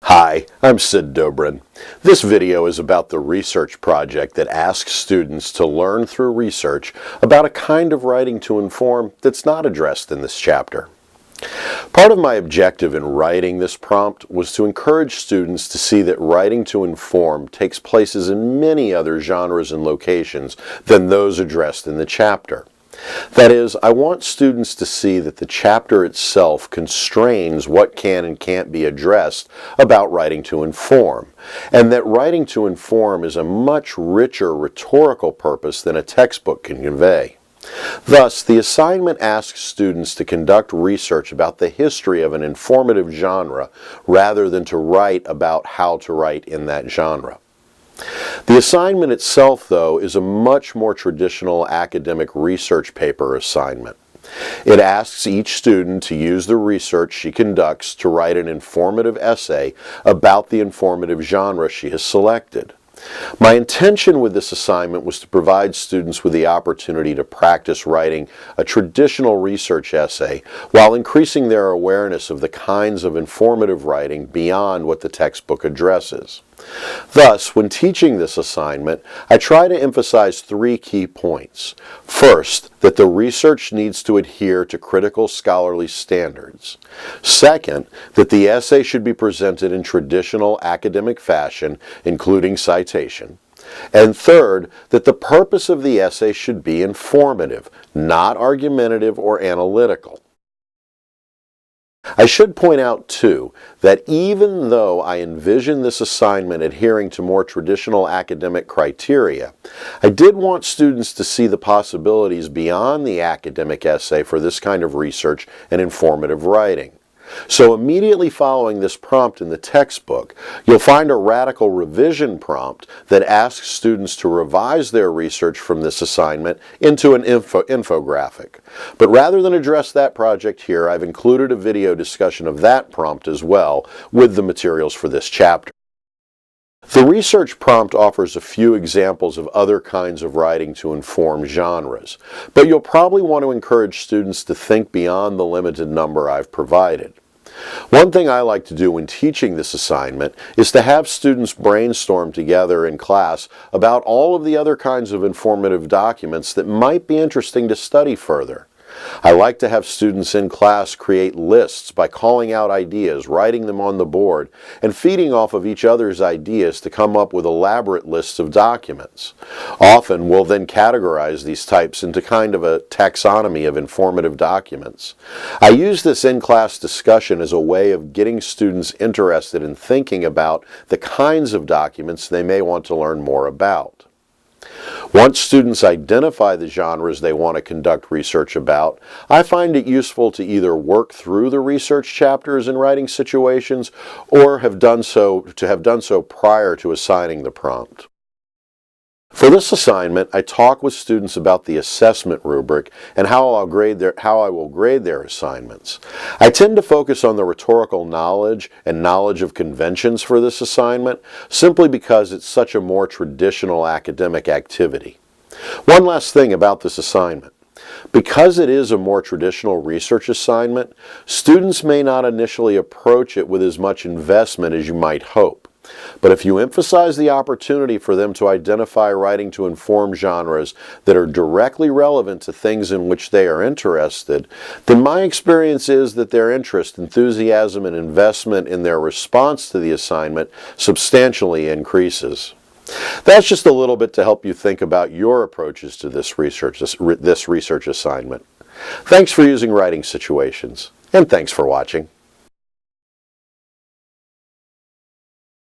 Hi, I'm Sid Dobrin. This video is about the research project that asks students to learn through research about a kind of writing to inform that's not addressed in this chapter. Part of my objective in writing this prompt was to encourage students to see that writing to inform takes places in many other genres and locations than those addressed in the chapter. That is, I want students to see that the chapter itself constrains what can and can't be addressed about writing to inform, and that writing to inform is a much richer rhetorical purpose than a textbook can convey. Thus, the assignment asks students to conduct research about the history of an informative genre rather than to write about how to write in that genre. The assignment itself, though, is a much more traditional academic research paper assignment. It asks each student to use the research she conducts to write an informative essay about the informative genre she has selected. My intention with this assignment was to provide students with the opportunity to practice writing a traditional research essay while increasing their awareness of the kinds of informative writing beyond what the textbook addresses. Thus, when teaching this assignment, I try to emphasize three key points. First, that the research needs to adhere to critical scholarly standards. Second, that the essay should be presented in traditional academic fashion, including citation. And third, that the purpose of the essay should be informative, not argumentative or analytical. I should point out, too, that even though I envision this assignment adhering to more traditional academic criteria, I did want students to see the possibilities beyond the academic essay for this kind of research and informative writing. So immediately following this prompt in the textbook, you'll find a radical revision prompt that asks students to revise their research from this assignment into an infographic. But rather than address that project here, I've included a video discussion of that prompt as well with the materials for this chapter. The research prompt offers a few examples of other kinds of writing to inform genres, but you'll probably want to encourage students to think beyond the limited number I've provided. One thing I like to do when teaching this assignment is to have students brainstorm together in class about all of the other kinds of informative documents that might be interesting to study further. I like to have students in class create lists by calling out ideas, writing them on the board, and feeding off of each other's ideas to come up with elaborate lists of documents. Often we'll then categorize these types into kind of a taxonomy of informative documents. I use this in-class discussion as a way of getting students interested in thinking about the kinds of documents they may want to learn more about. Once students identify the genres they want to conduct research about, I find it useful to either work through the research chapters in writing situations or have done so prior to assigning the prompt. For this assignment, I talk with students about the assessment rubric and how I will grade their assignments. I tend to focus on the rhetorical knowledge and knowledge of conventions for this assignment, simply because it's such a more traditional academic activity. One last thing about this assignment. Because it is a more traditional research assignment, students may not initially approach it with as much investment as you might hope. But if you emphasize the opportunity for them to identify writing to inform genres that are directly relevant to things in which they are interested, then my experience is that their interest, enthusiasm, and investment in their response to the assignment substantially increases. That's just a little bit to help you think about your approaches to this research assignment. Thanks for using writing situations, and thanks for watching.